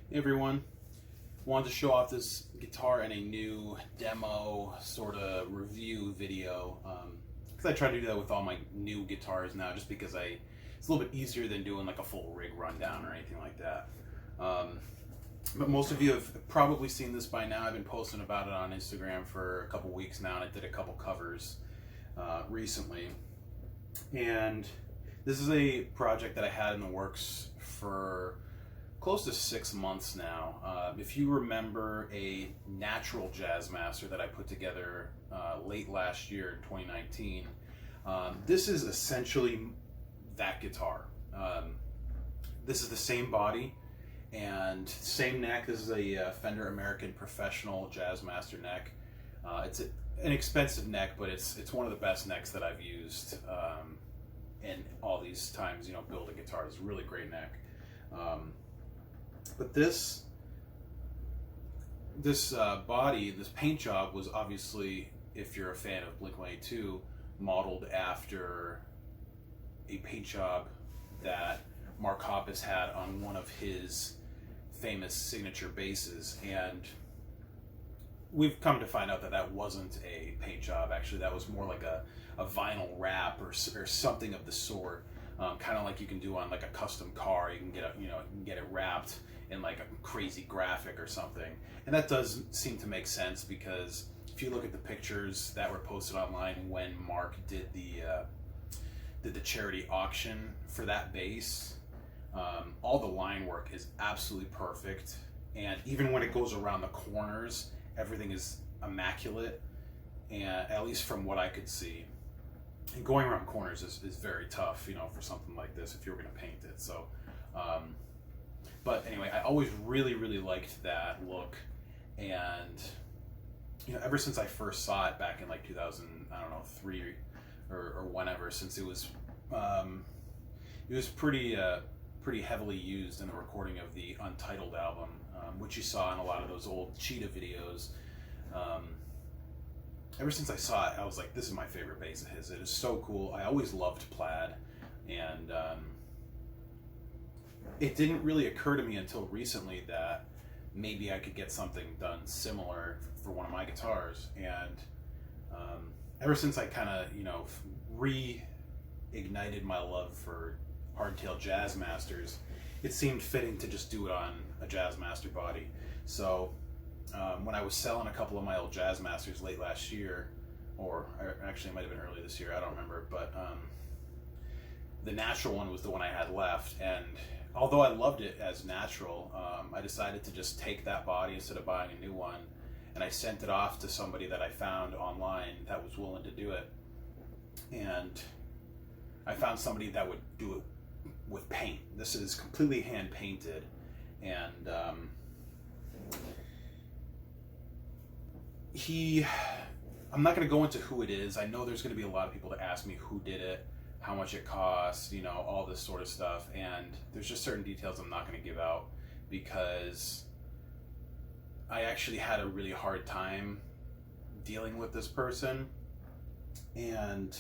Hey everyone, wanted to show off this guitar in a new demo sort of review video because I try to do that with all my new guitars now just because it's a little bit easier than doing like a full rig rundown or anything like that. But most of you have probably seen this by now. I've been posting about it on Instagram for a couple weeks now, and I did a couple covers recently. And this is a project that I had in the works for close to 6 months now. If you remember a natural Jazzmaster that I put together late last year in 2019, this is essentially that guitar. This is the same body and same neck. This is a Fender American Professional Jazzmaster neck. It's an expensive neck, but it's one of the best necks that I've used in all these times, building guitars. It's a really great neck. But this body, this paint job was obviously, if you're a fan of Blink-182, modeled after a paint job that Mark Hoppus had on one of his famous signature basses. And we've come to find out that that wasn't a paint job. Actually, that was more like a vinyl wrap or something of the sort. Kind of like you can do on like a custom car. You can get you can get it wrapped in like a crazy graphic or something. And that does seem to make sense, because if you look at the pictures that were posted online when Mark did the charity auction for that bass, all the line work is absolutely perfect. And even when it goes around the corners, everything is immaculate, and at least from what I could see. And going around corners is very tough, for something like this if you were going to paint it. So, but anyway, I always really liked that look, and ever since I first saw it back in like 2003 or whenever, since it was pretty heavily used in the recording of the Untitled album, which you saw in a lot of those old Cheetah videos. Ever since I saw it, I was like, this is my favorite bass of his. It is so cool. I always loved Plaid, and it didn't really occur to me until recently that maybe I could get something done similar for one of my guitars. And ever since I kind of, reignited my love for hardtail Jazzmasters, it seemed fitting to just do it on a Jazzmaster body. So when I was selling a couple of my old Jazzmasters late last year, or actually it might have been early this year, I don't remember, but the natural one was the one I had left. And although I loved it as natural, I decided to just take that body instead of buying a new one, and I sent it off to somebody that I found online that was willing to do it. And I found somebody that would do it with paint. This is completely hand painted, and I'm not going to go into who it is. I know there's going to be a lot of people that ask me who did it, how much it costs, all this sort of stuff, and there's just certain details I'm not going to give out, because I actually had a really hard time dealing with this person, and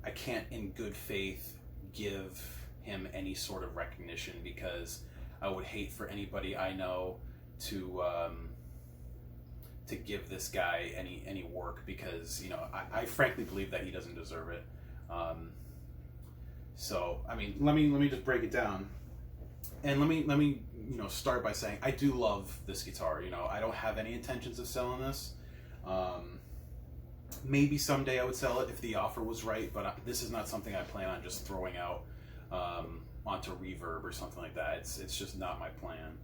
I can't in good faith give him any sort of recognition, because I would hate for anybody I know to give this guy any work, because I frankly believe that he doesn't deserve it. So I mean, let me just break it down, and let me start by saying I do love this guitar. I don't have any intentions of selling this. Maybe someday I would sell it if the offer was right, but this is not something I plan on just throwing out onto Reverb or something like that. It's just not my plan.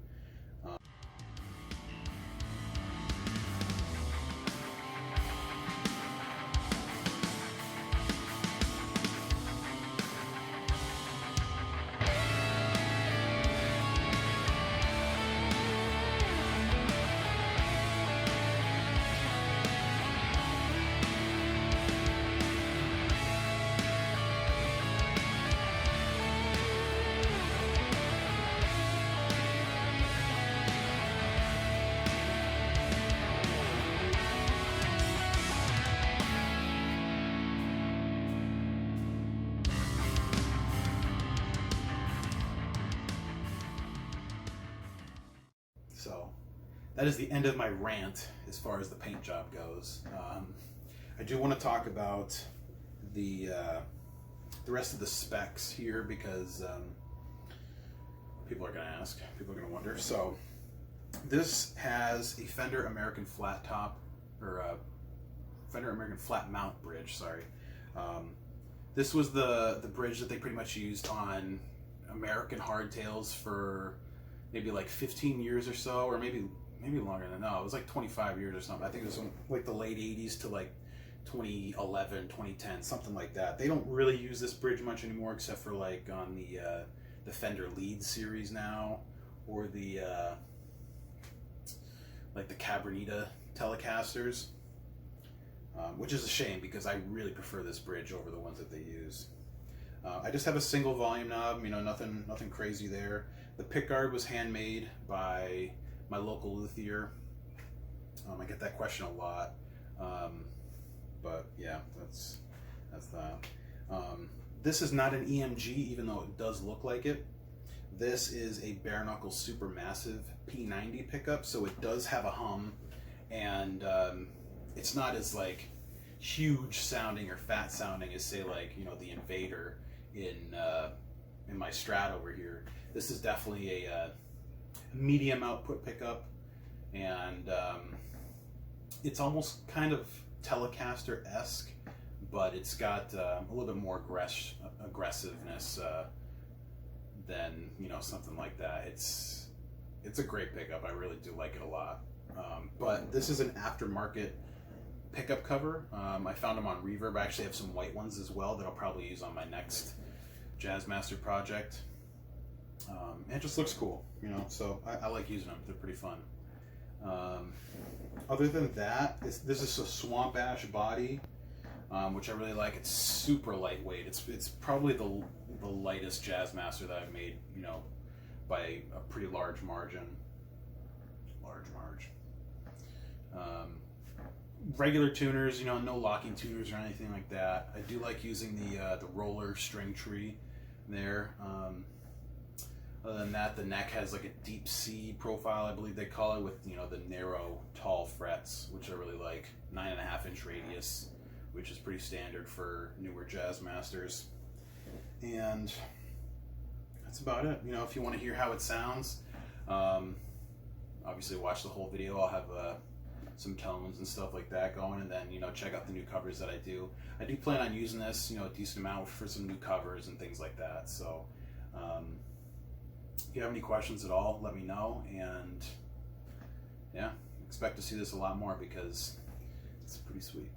that is the end of my rant as far as the paint job goes. I do want to talk about the rest of the specs here, because people are going to ask, people are going to wonder. So this has a Fender American flat top, or a Fender American flat mount bridge, sorry. This was the bridge that they pretty much used on American hardtails for maybe like 15 years or so, or maybe longer than that. No, it was like 25 years or something. I think it was like the late 80s to like 2011, 2010, something like that. They don't really use this bridge much anymore, except for like on the Fender Lead series now, or the like the Cabronita Telecasters, which is a shame because I really prefer this bridge over the ones that they use. I just have a single volume knob, you know, nothing crazy there. The pickguard was handmade by my local luthier. I get that question a lot, but yeah, that's that. This is not an EMG, even though it does look like it. This is a Bare Knuckle Supermassive P90 pickup, so it does have a hum, and it's not as like huge sounding or fat sounding as, say, like, you know, the Invader in my Strat over here. This is definitely a medium output pickup, and it's almost kind of Telecaster-esque, but it's got a little bit more aggressiveness than, you know, something like that. It's a great pickup. I really do like it a lot. But this is an aftermarket pickup cover. I found them on Reverb. I actually have some white ones as well that I'll probably use on my next Jazzmaster project. It just looks cool, you know, so I like using them. They're pretty fun. Other than that, this is a Swamp Ash body, which I really like. It's super lightweight. It's probably the lightest Jazzmaster that I've made, you know, by a pretty large margin. Regular tuners, you know, no locking tuners or anything like that. I do like using the roller string tree there. Other than that, the neck has like a deep C profile, I believe they call it, with, you know, the narrow, tall frets, which I really like. 9.5-inch radius, which is pretty standard for newer Jazzmasters. And that's about it. You know, if you want to hear how it sounds, obviously watch the whole video. I'll have some tones and stuff like that going, and then, you know, check out the new covers that I do. I do plan on using this, you know, a decent amount for some new covers and things like that. So if you have any questions at all, let me know, and yeah, expect to see this a lot more because it's pretty sweet.